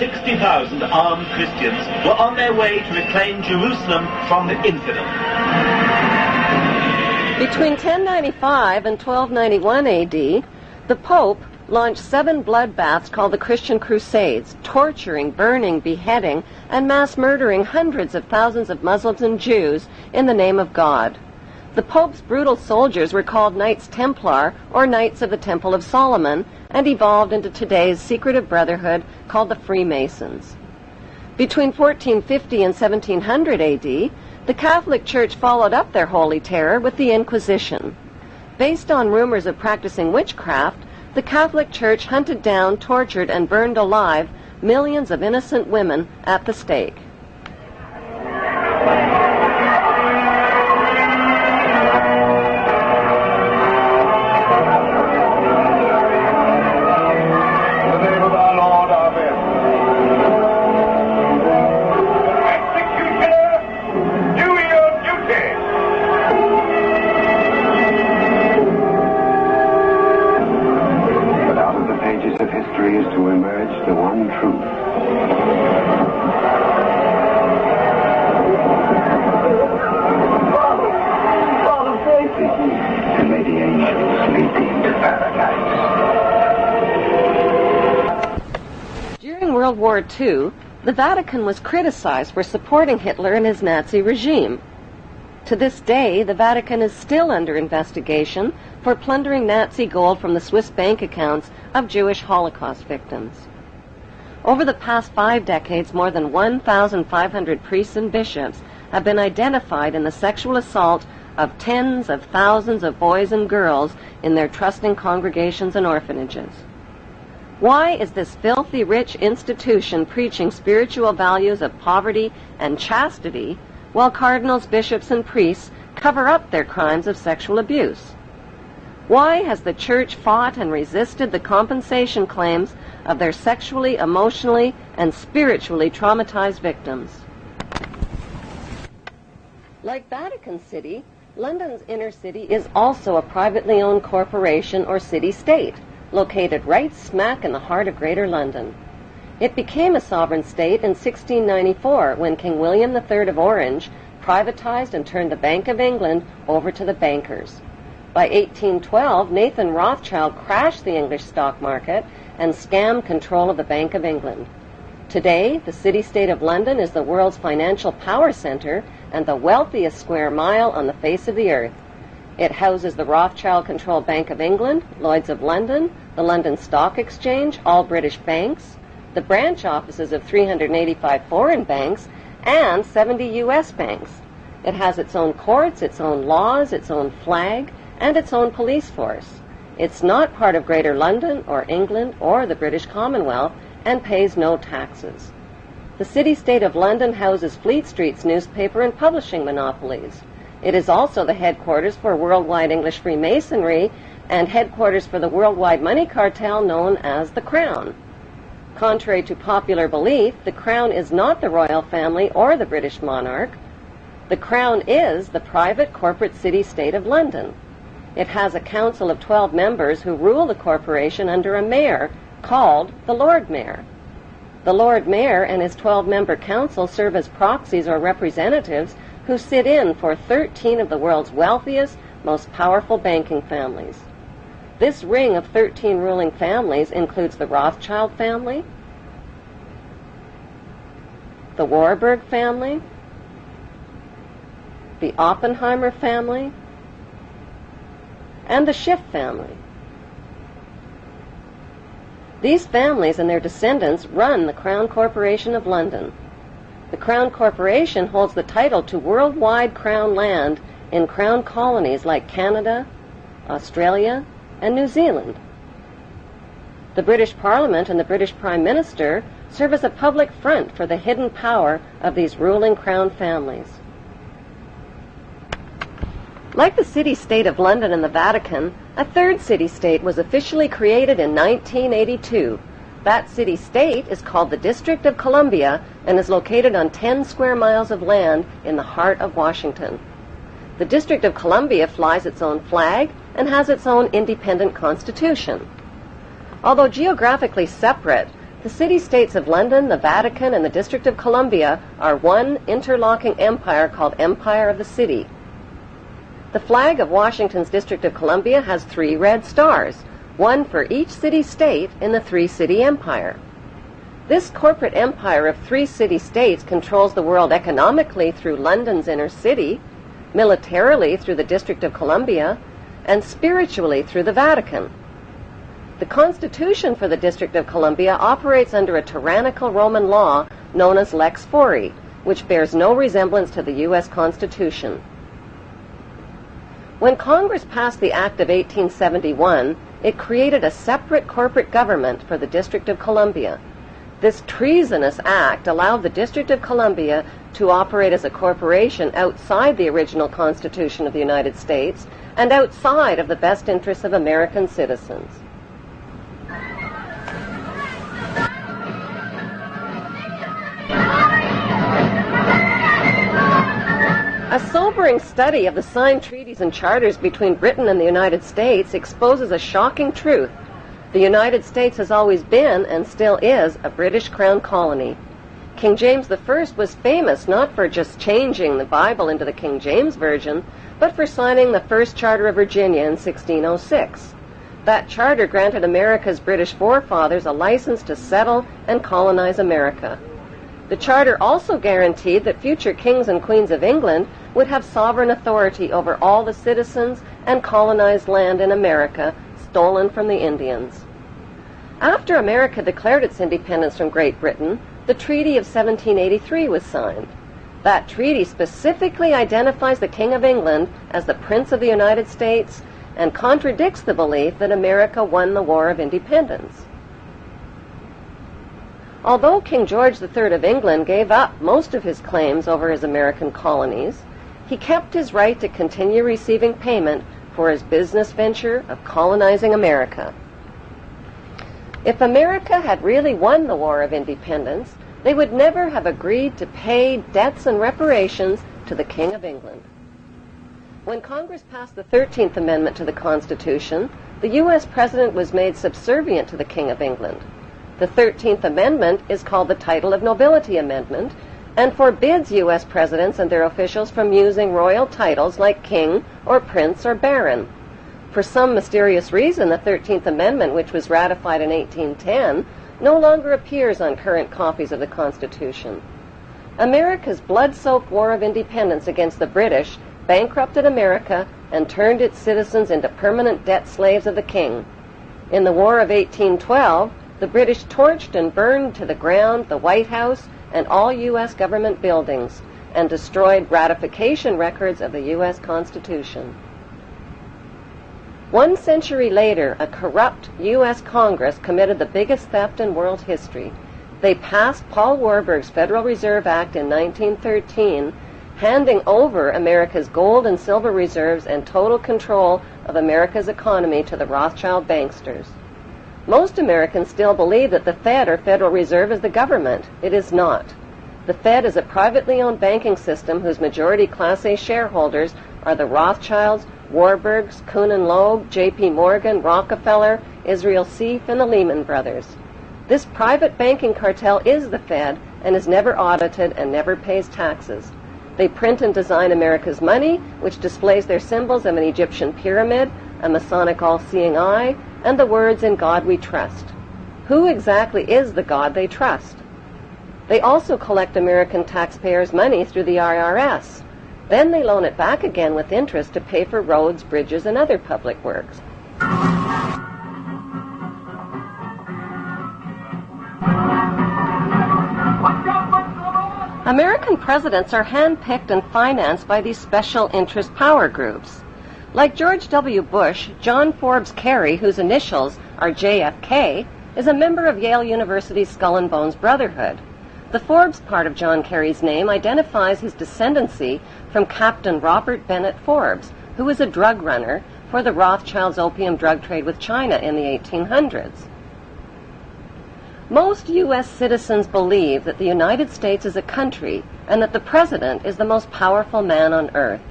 60,000 armed Christians were on their way to reclaim Jerusalem from the infidel. Between 1095 and 1291 AD, the Pope launched 7 bloodbaths called the Christian Crusades, torturing, burning, beheading, and mass murdering hundreds of thousands of Muslims and Jews in the name of God. The Pope's brutal soldiers were called Knights Templar, or Knights of the Temple of Solomon, and evolved into today's secretive brotherhood called the Freemasons. Between 1450 and 1700 AD, the Catholic Church followed up their holy terror with the Inquisition. Based on rumors of practicing witchcraft, the Catholic Church hunted down, tortured, and burned alive millions of innocent women at the stake. Is to emerge the one truth. Father, thank you. And may the angels lead thee into paradise. During World War II, the Vatican was criticized for supporting Hitler and his Nazi regime. To this day, the Vatican is still under investigation for plundering Nazi gold from the Swiss bank accounts of Jewish Holocaust victims. Over the past 5 decades, more than 1,500 priests and bishops have been identified in the sexual assault of tens of thousands of boys and girls in their trusting congregations and orphanages. Why is this filthy rich institution preaching spiritual values of poverty and chastity while cardinals, bishops, and priests cover up their crimes of sexual abuse? Why has the Church fought and resisted the compensation claims of their sexually, emotionally, and spiritually traumatized victims? Like Vatican City, London's inner city is also a privately owned corporation or city-state, located right smack in the heart of Greater London. It became a sovereign state in 1694 when King William III of Orange privatized and turned the Bank of England over to the bankers. By 1812, Nathan Rothschild crashed the English stock market and scammed control of the Bank of England. Today, the city-state of London is the world's financial power center and the wealthiest square mile on the face of the earth. It houses the Rothschild-controlled Bank of England, Lloyd's of London, the London Stock Exchange, all British banks, the branch offices of 385 foreign banks, and 70 U.S. banks. It has its own courts, its own laws, its own flag, and its own police force. It's not part of Greater London or England or the British Commonwealth and pays no taxes. The city-state of London houses Fleet Street's newspaper and publishing monopolies. It is also the headquarters for worldwide English Freemasonry and headquarters for the worldwide money cartel known as the Crown. Contrary to popular belief, the Crown is not the royal family or the British monarch. The Crown is the private corporate city-state of London. It has a council of 12 members who rule the corporation under a mayor called the Lord Mayor. The Lord Mayor and his 12-member council serve as proxies or representatives who sit in for 13 of the world's wealthiest, most powerful banking families. This ring of 13 ruling families includes the Rothschild family, the Warburg family, the Oppenheimer family, and the Schiff family. These families and their descendants run the Crown Corporation of London. The Crown Corporation holds the title to worldwide Crown land in Crown colonies like Canada, Australia, and New Zealand. The British Parliament and the British Prime Minister serve as a public front for the hidden power of these ruling Crown families. Like the city-state of London and the Vatican, a third city-state was officially created in 1982. That city-state is called the District of Columbia and is located on 10 square miles of land in the heart of Washington. The District of Columbia flies its own flag and has its own independent constitution. Although geographically separate, The city-states of London, the Vatican, and the District of Columbia are one interlocking empire called Empire of the City. The flag of Washington's District of Columbia has 3 red stars, one for each city-state in the 3-city empire. This corporate empire of 3 city-states controls the world economically through London's inner city, militarily through the District of Columbia, and spiritually through the Vatican. The Constitution for the District of Columbia operates under a tyrannical Roman law known as Lex Fori, which bears no resemblance to the U.S. Constitution. When Congress passed the Act of 1871, it created a separate corporate government for the District of Columbia. This treasonous act allowed the District of Columbia to operate as a corporation outside the original Constitution of the United States and outside of the best interests of American citizens. A sobering study of the signed treaties and charters between Britain and the United States exposes a shocking truth. The United States has always been, and still is, a British Crown colony. King James I was famous not for just changing the Bible into the King James Version, but for signing the first Charter of Virginia in 1606. That charter granted America's British forefathers a license to settle and colonize America. The charter also guaranteed that future kings and queens of England would have sovereign authority over all the citizens and colonized land in America stolen from the Indians. After America declared its independence from Great Britain, the Treaty of 1783 was signed. That treaty specifically identifies the King of England as the Prince of the United States and contradicts the belief that America won the War of Independence. Although King George III of England gave up most of his claims over his American colonies, he kept his right to continue receiving payment for his business venture of colonizing America. If America had really won the War of Independence, they would never have agreed to pay debts and reparations to the King of England. When Congress passed the 13th Amendment to the Constitution, the U.S. President was made subservient to the King of England. The 13th Amendment is called the Title of Nobility Amendment and forbids U.S. presidents and their officials from using royal titles like king or prince or baron. For some mysterious reason, the 13th Amendment, which was ratified in 1810, no longer appears on current copies of the Constitution. America's blood-soaked War of Independence against the British bankrupted America and turned its citizens into permanent debt slaves of the king. In the War of 1812, the British torched and burned to the ground the White House and all U.S. government buildings and destroyed ratification records of the U.S. Constitution. 1 century later, a corrupt U.S. Congress committed the biggest theft in world history. They passed Paul Warburg's Federal Reserve Act in 1913, handing over America's gold and silver reserves and total control of America's economy to the Rothschild banksters. Most Americans still believe that the Fed, or Federal Reserve, is the government. It is not. The Fed is a privately owned banking system whose majority Class A shareholders are the Rothschilds, Warburgs, Kuhn & Loeb, J.P. Morgan, Rockefeller, Israel Seif, and the Lehman Brothers. This private banking cartel is the Fed and is never audited and never pays taxes. They print and design America's money, which displays their symbols of an Egyptian pyramid, a Masonic all-seeing eye, and the words, "In God we trust." Who exactly is the God they trust? They also collect American taxpayers' money through the IRS. Then they loan it back again with interest to pay for roads, bridges, and other public works. American presidents are handpicked and financed by these special interest power groups. Like George W. Bush, John Forbes Kerry, whose initials are JFK, is a member of Yale University's Skull and Bones Brotherhood. The Forbes part of John Kerry's name identifies his descendancy from Captain Robert Bennett Forbes, who was a drug runner for the Rothschilds' opium drug trade with China in the 1800s. Most U.S. citizens believe that the United States is a country and that the President is the most powerful man on earth.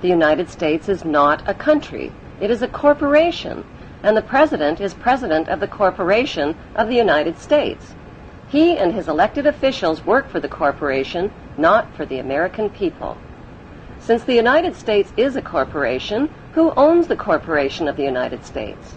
The United States is not a country. It is a corporation, and the President is President of the Corporation of the United States. He and his elected officials work for the corporation, not for the American people. Since the United States is a corporation, who owns the corporation of the United States?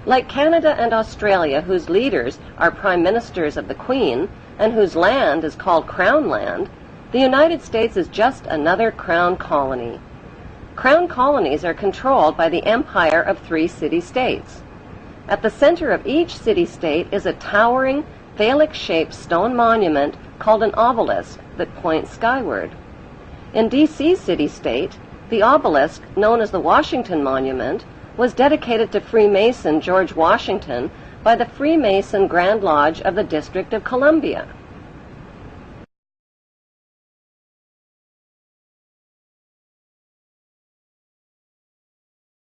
Like Canada and Australia, whose leaders are prime ministers of the Queen, and whose land is called Crown Land, the United States is just another Crown colony. Crown colonies are controlled by the empire of 3 city-states. At the center of each city-state is a towering, phallic-shaped stone monument called an obelisk that points skyward. In D.C. city-state, the obelisk, known as the Washington Monument, was dedicated to Freemason George Washington by the Freemason Grand Lodge of the District of Columbia.